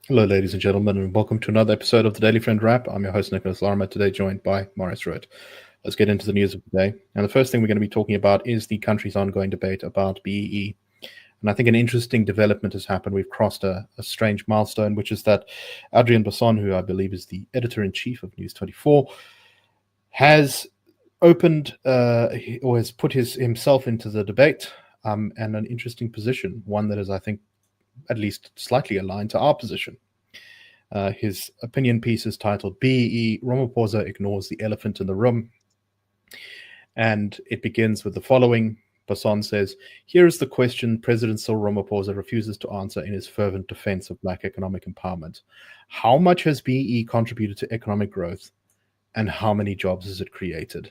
Hello, ladies and gentlemen, and welcome to another episode of the Daily Friend Wrap. I'm your host, Nicholas Lorimer, today joined by Marius Roodt. Let's get into the news of the day. And the first thing we're going to be talking about is the country's ongoing debate about BEE. And I think an interesting development has happened. We've crossed a strange milestone, which is that Adriaan Basson, who I believe is the editor-in-chief of News 24, has opened or has put himself into the debate and an interesting position, one that is, I think, at least slightly aligned to our position. His opinion piece is titled BEE Ramaphosa Ignores the Elephant in the Room. And it begins with the following. Basson says, "Here is the question President Cyril Ramaphosa refuses to answer in his fervent defense of Black economic empowerment. How much has BEE contributed to economic growth, and how many jobs has it created?"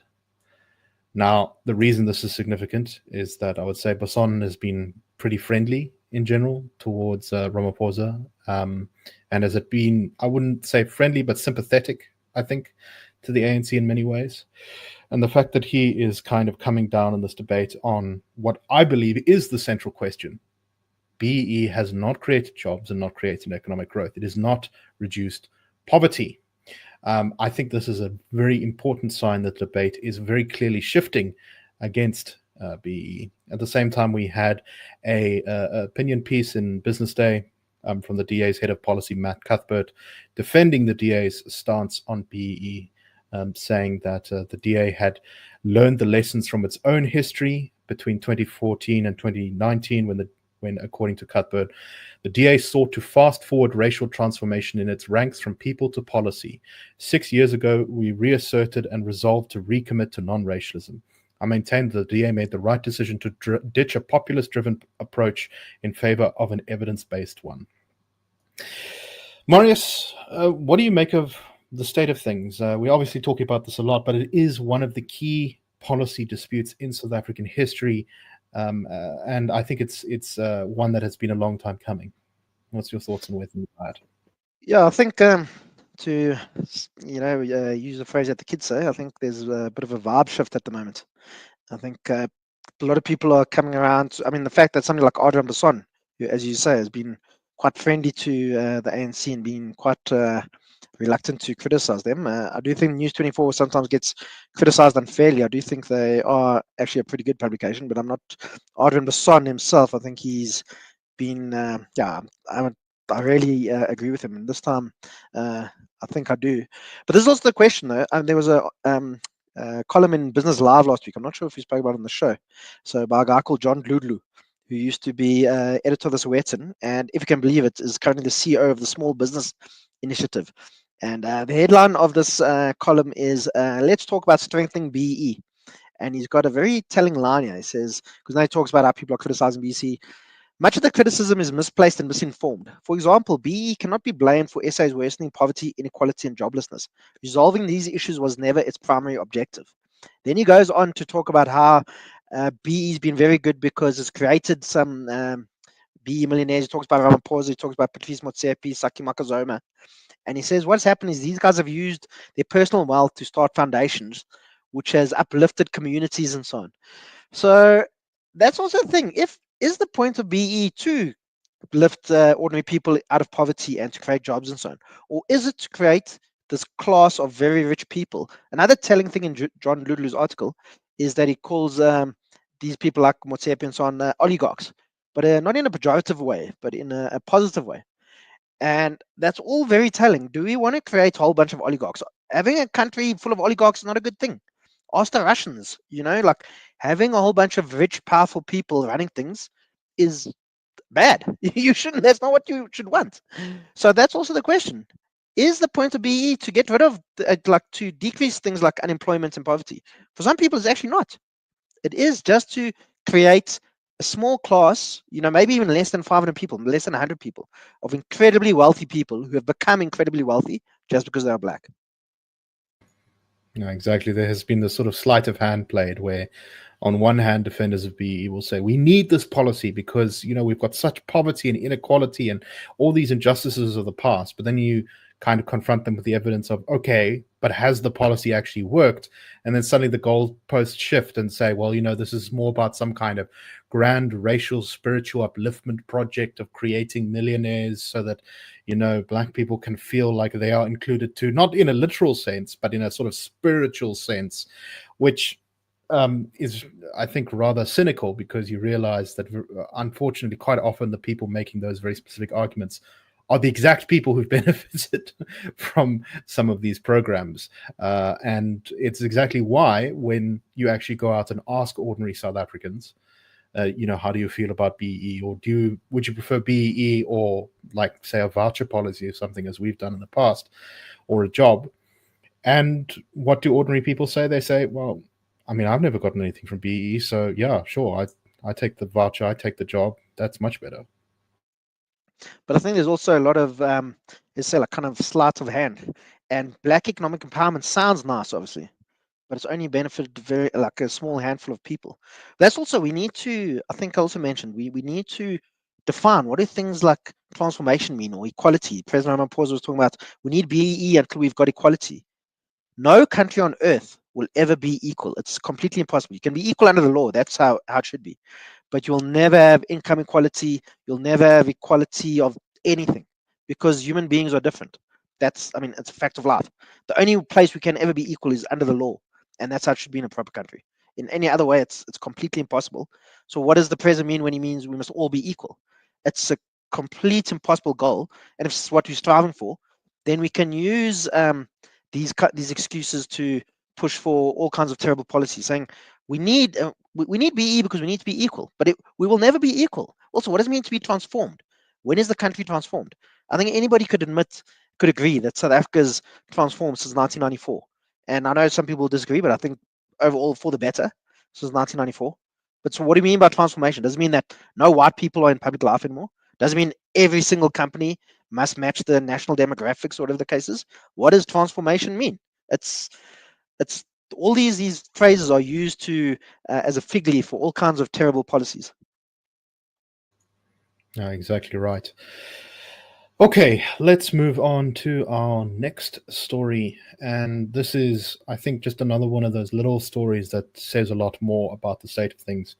Now, the reason this is significant is that I would say Basson has been pretty friendly in general towards Ramaphosa. And has it been, I wouldn't say friendly, but sympathetic, I think, to the ANC in many ways. And the fact that he is kind of coming down in this debate on what I believe is the central question. BEE has not created jobs and not created economic growth. It has not reduced poverty. I think this is a very important sign that the debate is very clearly shifting against BEE. At the same time, we had a opinion piece in Business Day from the DA's head of policy, Matt Cuthbert, defending the DA's stance on BEE, saying that the DA had learned the lessons from its own history between 2014 and 2019 when, according to Cuthbert, the DA sought to fast-forward racial transformation in its ranks from people to policy. 6 years ago, we reasserted and resolved to recommit to non-racialism. I maintain that the DA made the right decision to ditch a populist-driven approach in favor of an evidence-based one. Marius, what do you make of the state of things? We obviously talk about this a lot, but it is one of the key policy disputes in South African history. And I think it's one that has been a long time coming. What's your thoughts on where things are at? Yeah, I think to use a phrase that the kids say, I think there's a bit of a vibe shift at the moment. I think a lot of people are coming around. I mean, the fact that somebody like Adriaan Basson, who, as you say, has been quite friendly to the ANC and been quite reluctant to criticize them. I do think News 24 sometimes gets criticized unfairly. I do think they are actually a pretty good publication, but I'm not Adriaan Basson himself. I think he's been, I really agree with him. And this time, I think I do. But there's also the question, though. There was a column in Business Live last week. I'm not sure if we spoke about it on the show. So by a guy called John Dludlu, who used to be editor of the Sowetan, and if you can believe it, is currently the CEO of the Small Business Initiative. And the headline of this column is "Let's talk about strengthening BEE." And he's got a very telling line here. He says, because now he talks about how people are criticizing BEE. Much of the criticism is misplaced and misinformed. For example, BEE cannot be blamed for SA's worsening poverty, inequality, and joblessness. Resolving these issues was never its primary objective. Then he goes on to talk about how BEE has been very good because it's created some BEE millionaires. He talks about Ramaphosa, he talks about Patrice Motsepe, Saki Makazoma. And he says what's happened is these guys have used their personal wealth to start foundations, which has uplifted communities and so on. So that's also the thing. Is the point of BEE to lift ordinary people out of poverty and to create jobs and so on? Or is it to create this class of very rich people? Another telling thing in John Ludlu's article is that he calls these people like Motsepe and so on oligarchs, but not in a pejorative way, but in a positive way. And that's all very telling. Do we want to create a whole bunch of oligarchs? Having a country full of oligarchs is not a good thing. Ask the Russians, like having a whole bunch of rich, powerful people running things is bad. You shouldn't, that's not what you should want. So that's also the question. Is the point of BE to get rid of, to decrease things like unemployment and poverty? For some people, it's actually not. It is just to create a small class, maybe even less than 500 people, less than 100 people, of incredibly wealthy people who have become incredibly wealthy just because they are black. No, exactly. There has been this sort of sleight of hand played where, on one hand, defenders of BE will say, we need this policy because, we've got such poverty and inequality and all these injustices of the past. But then you kind of confront them with the evidence of, okay, but has the policy actually worked? And then suddenly the goalposts shift and say, well, this is more about some kind of grand racial spiritual upliftment project of creating millionaires so that black people can feel like they are included too, not in a literal sense but in a sort of spiritual sense, which is, I think, rather cynical, because you realize that unfortunately quite often the people making those very specific arguments are the exact people who've benefited from some of these programs. And it's exactly why when you actually go out and ask ordinary South Africans, how do you feel about BEE? Or would you prefer BEE or, like, say, a voucher policy or something, as we've done in the past, or a job? And what do ordinary people say? They say, well, I mean, I've never gotten anything from BEE, so yeah, sure, I take the voucher, I take the job. That's much better. But I think there's also a lot of, let's say, like, kind of sleight of hand. And black economic empowerment sounds nice, obviously, but it's only benefited like a small handful of people. That's also, we need to, I think I also mentioned, we need to define what do things like transformation mean, or equality. President Ramaphosa was talking about, we need BEE until we've got equality. No country on earth will ever be equal. It's completely impossible. You can be equal under the law. That's how it should be. But you'll never have income equality. You'll never have equality of anything, because human beings are different. It's a fact of life. The only place we can ever be equal is under the law. And that's how it should be in a proper country. In any other way, it's completely impossible. So what does the president mean when he means we must all be equal? It's a complete impossible goal. And if it's what we're striving for, then we can use these excuses to push for all kinds of terrible policies, saying we need BE because we need to be equal, but we will never be equal. Also, what does it mean to be transformed? When is the country transformed? I think anybody could agree that South Africa's transformed since 1994. And I know some people disagree, but I think overall for the better since 1994. But so what do you mean by transformation? Does it mean that no white people are in public life anymore? Does it mean every single company must match the national demographics, or whatever the case is? What does transformation mean? It's all these phrases are used to as a fig leaf for all kinds of terrible policies. Exactly right. Okay, let's move on to our next story. And this is, I think, just another one of those little stories that says a lot more about the state of things.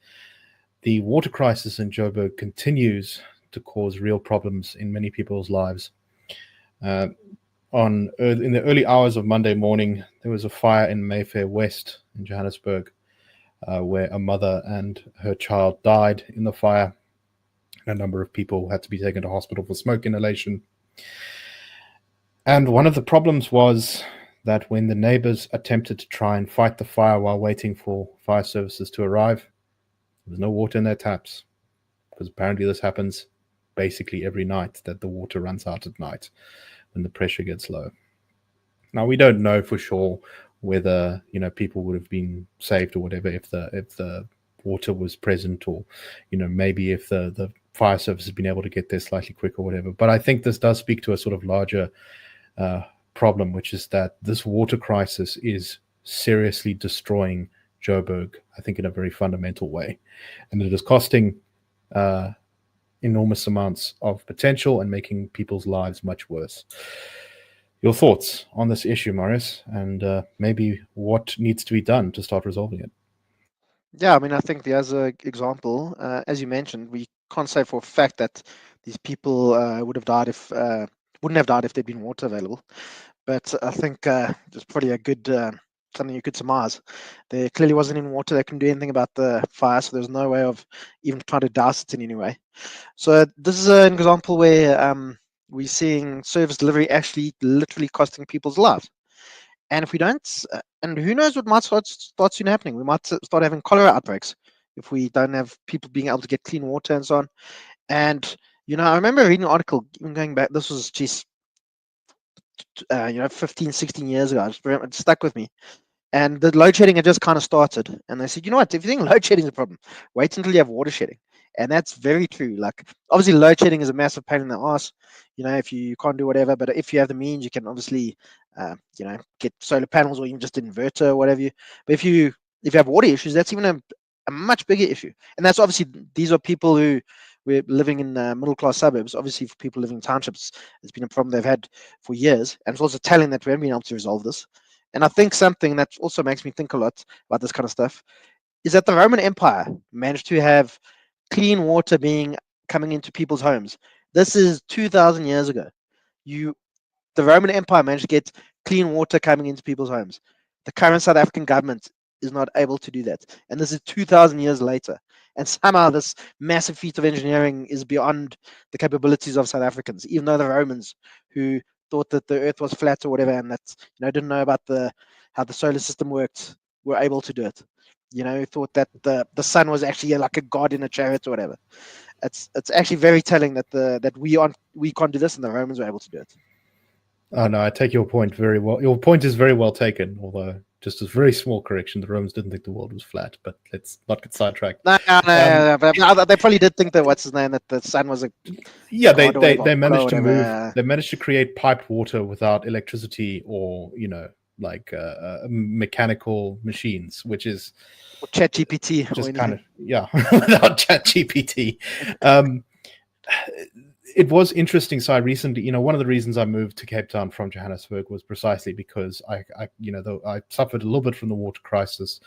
The water crisis in Joburg continues to cause real problems in many people's lives. In the early hours of Monday morning, there was a fire in Mayfair West in Johannesburg, where a mother and her child died in the fire. A number of people had to be taken to hospital for smoke inhalation. And one of the problems was that when the neighbors attempted to try and fight the fire while waiting for fire services to arrive, there was no water in their taps, because apparently this happens basically every night, that the water runs out at night when the pressure gets low. Now, we don't know for sure whether people would have been saved or whatever if the water was present, or maybe if the fire service has been able to get there slightly quicker or whatever. But I think this does speak to a sort of larger problem, which is that this water crisis is seriously destroying Joburg, I think, in a very fundamental way. And it is costing enormous amounts of potential and making people's lives much worse. Your thoughts on this issue, Marius, and maybe what needs to be done to start resolving it? Yeah, I think as an example, as you mentioned, we can't say for a fact that these people wouldn't have died if there'd been water available. But I think it's probably a good something you could surmise. There clearly wasn't any water that can do anything about the fire, so there's no way of even trying to douse it in any way. So this is an example where we're seeing service delivery actually literally costing people's lives. And if we don't, and who knows what might start soon happening. We might start having cholera outbreaks if we don't have people being able to get clean water and so on. And, I remember reading an article, even going back, this was just, 15, 16 years ago. It stuck with me. And the load shedding had just kind of started. And they said, you know what, if you think load shedding is a problem, wait until you have water shedding. And that's very true. Like, obviously, load shedding is a massive pain in the ass, if you can't do whatever. But if you have the means, you can obviously, get solar panels or even just an inverter or whatever. But if you have water issues, that's even a much bigger issue. And that's obviously, these are people who we're living in middle class suburbs. Obviously, for people living in townships, it's been a problem they've had for years, and it's also telling that we haven't been able to resolve this. And I think something that also makes me think a lot about this kind of stuff is that the Roman Empire managed to have clean water coming into people's homes. This is 2,000 years ago. The Roman Empire managed to get clean water coming into people's homes. The current South African government is not able to do that. And this is 2,000 years later. And somehow this massive feat of engineering is beyond the capabilities of South Africans, even though the Romans, who thought that the earth was flat or whatever, and that didn't know about how the solar system worked, were able to do it. Thought that the sun was actually like a god in a chariot or whatever. It's actually very telling that we can't do this, and the Romans were able to do it. Oh no, I take your point very well. Your point is very well taken, although just a very small correction. The Romans didn't think the world was flat, but let's not get sidetracked. No, but they probably did think that that the sun was a they managed to move. They managed to create piped water without electricity or like mechanical machines, which is ChatGPT. Just kind of without ChatGPT. It was interesting. So I recently, one of the reasons I moved to Cape Town from Johannesburg was precisely because I suffered a little bit from the water crisis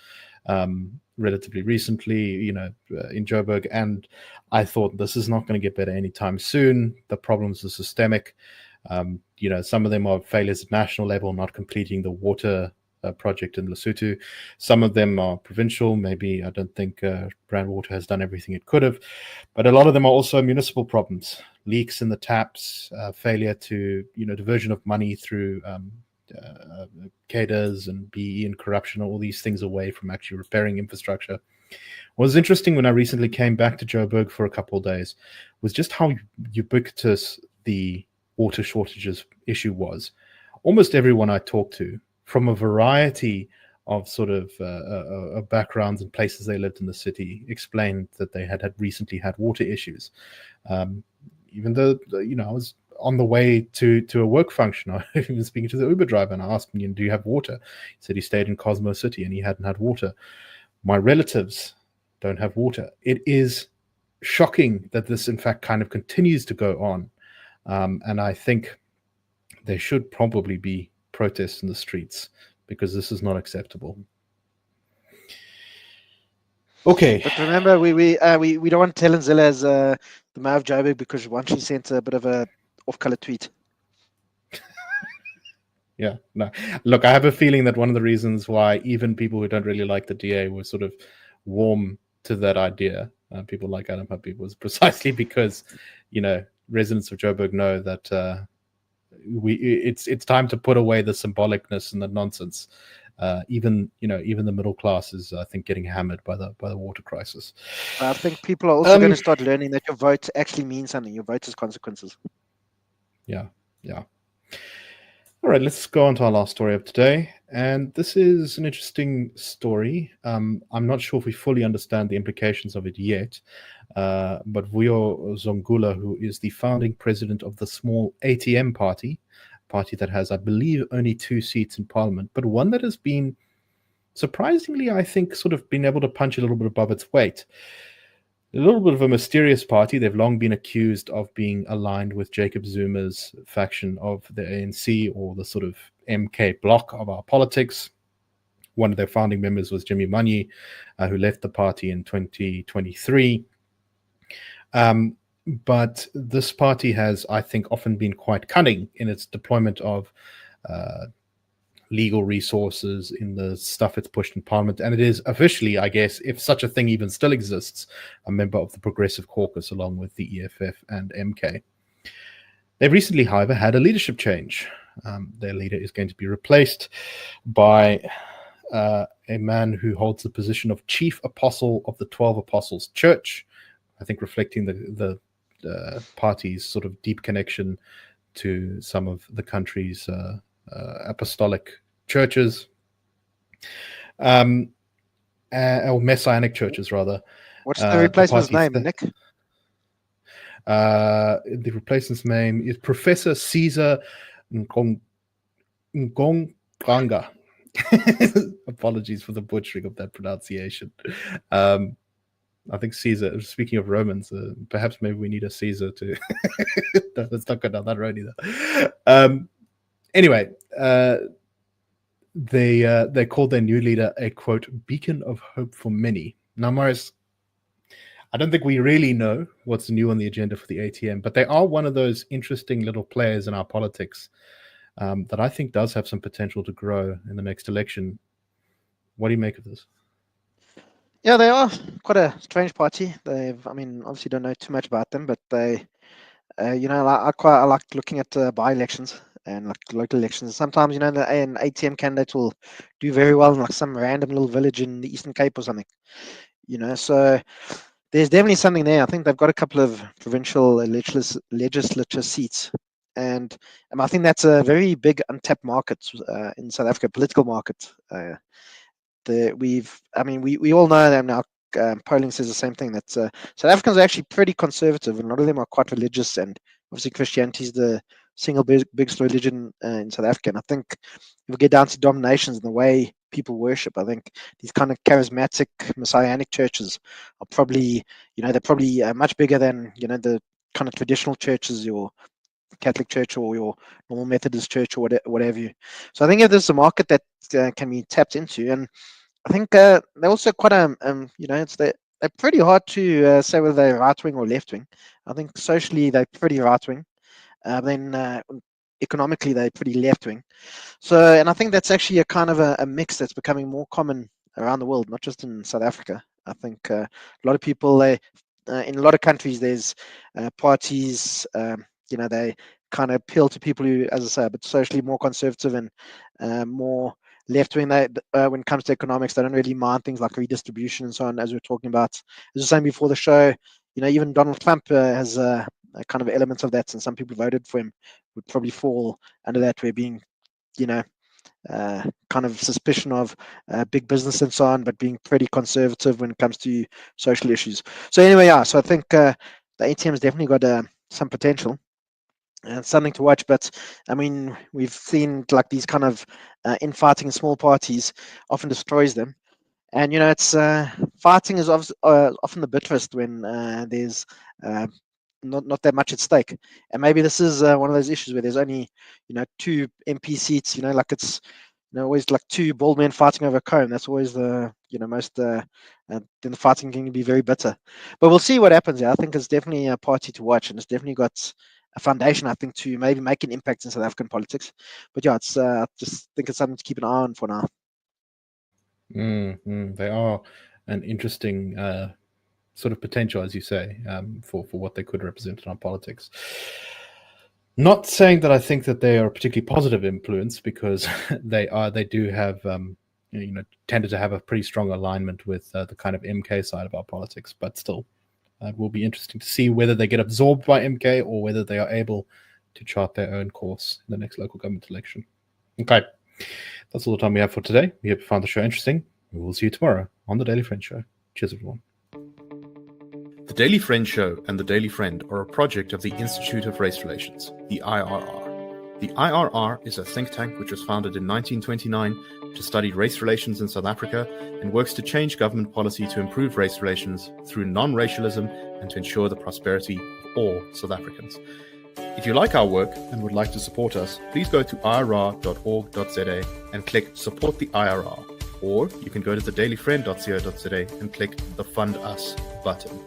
relatively recently, in Joburg, and I thought this is not going to get better anytime soon. The problems are systemic. Some of them are failures at national level, not completing the water project in Lesotho. Some of them are provincial. Maybe I don't think Brand Water has done everything it could have, but a lot of them are also municipal problems, leaks in the taps, failure to, diversion of money through cadres and BE and corruption, all these things away from actually repairing infrastructure. What was interesting when I recently came back to Joburg for a couple of days was just how ubiquitous the water shortages issue was. Almost everyone I talked to, from a variety of sort of backgrounds and places they lived in the city, explained that they had recently had water issues. Even though, I was on the way to a work function, I was speaking to the Uber driver and I asked him, do you have water? He said he stayed in Cosmo City and he hadn't had water. My relatives don't have water. It is shocking that this, in fact, kind of continues to go on. And I think there should probably be protests in the streets because this is not acceptable. Okay. But remember, we don't want to tell Nzilla as the mayor of Joburg because once she sent a bit of a off-color tweet. Yeah, no. Look, I have a feeling that one of the reasons why even people who don't really like the DA were sort of warm to that idea, people like Adam Huppy, was precisely because, residents of Joburg know that it's time to put away the symbolicness and the nonsense. Even the middle class is, I think, getting hammered by the water crisis. I think people are also going to start learning that your vote actually means something. Your vote has consequences. Yeah. All right, let's go on to our last story of today. And this is an interesting story. I'm not sure if we fully understand the implications of it yet. But Vuyo Zongula, who is the founding president of the small ATM party that has, I believe, only 2 seats in parliament, but one that has been surprisingly, I think, sort of been able to punch a little bit above its weight. A little bit of a mysterious party. They've long been accused of being aligned with Jacob Zuma's faction of the ANC, or the sort of MK bloc of our politics. One of their founding members was Jimmy Manyi, who left the party in 2023. But this party has, I think, often been quite cunning in its deployment of legal resources in the stuff it's pushed in Parliament. And it is officially, I guess, if such a thing even still exists, a member of the Progressive Caucus along with the EFF and MK. They've recently, however, had a leadership change. Their leader is going to be replaced by a man who holds the position of Chief Apostle of the 12 Apostles Church, I think reflecting the party's sort of deep connection to some of the country's apostolic churches, or messianic churches, rather. What's the replacement's name, Nick? The replacement's name is Professor Caesar Ngonganga. Apologies for the butchering of that pronunciation. I think Caesar. Speaking of Romans, perhaps maybe we need a Caesar to. Let's not go down that road either. Anyway, they called their new leader a quote beacon of hope for many. Now, Marius, I don't think we really know what's new on the agenda for the ATM, but they are one of those interesting little players in our politics that I think does have some potential to grow in the next election. What do you make of this? Yeah, they are quite a strange party. Obviously don't know too much about them, but they, I like looking at by-elections and like local elections. Sometimes, an ATM candidate will do very well in like some random little village in the Eastern Cape or something. So there's definitely something there. I think they've got a couple of provincial legislature seats, and I think that's a very big untapped market in South Africa, political market. We all know that now. Polling says the same thing, that South Africans are actually pretty conservative, and a lot of them are quite religious, and obviously Christianity is the single biggest religion in South Africa. And I think if we get down to denominations and the way people worship, I think these kind of charismatic messianic churches are probably, they're probably much bigger than, the kind of traditional churches, your Catholic church or your normal Methodist church or whatever you. So I think if there's a market that can be tapped into, and I think they're also quite they're pretty hard to say whether they're right wing or left wing. I think socially they're pretty right wing, then economically they're pretty left wing. So, and I think that's actually a kind of a mix that's becoming more common around the world, not just in South Africa. I think a lot of people, in a lot of countries, there's parties, they kind of appeal to people who, as I say, are a bit socially more conservative and more left wing. When it comes to economics, they don't really mind things like redistribution and so on, as we were talking about. As I was saying before the show, even Donald Trump has a kind of elements of that, and some people voted for him would probably fall under that, where being, kind of suspicion of big business and so on, but being pretty conservative when it comes to social issues. So anyway, so I think the ATM has definitely got some potential and something to watch. But we've seen like these kind of infighting in small parties often destroys them. And it's fighting is often the bitterest when there's not that much at stake. And maybe this is one of those issues where there's only 2 MP seats. Like it's always like 2 bald men fighting over a comb. That's always the most. Then the fighting can be very bitter. But we'll see what happens. I think it's definitely a party to watch, and it's definitely got a foundation, I think, to maybe make an impact in South African politics. But yeah, it's I just think it's something to keep an eye on for now. They are an interesting sort of potential, as you say, for what they could represent in our politics. Not saying that I think that they are a particularly positive influence, because they do have tended to have a pretty strong alignment with the kind of MK side of our politics, but still. It will be interesting to see whether they get absorbed by MK or whether they are able to chart their own course in the next local government election. Okay, that's all the time we have for today. We hope you found the show interesting. We will see you tomorrow on The Daily Friend Show. Cheers, everyone. The Daily Friend Show and The Daily Friend are a project of the Institute of Race Relations, the IRR. The IRR is a think tank which was founded in 1929 to study race relations in South Africa and works to change government policy to improve race relations through non-racialism and to ensure the prosperity of all South Africans. If you like our work and would like to support us, please go to irr.org.za and click Support the IRR, or you can go to thedailyfriend.co.za and click the Fund Us button.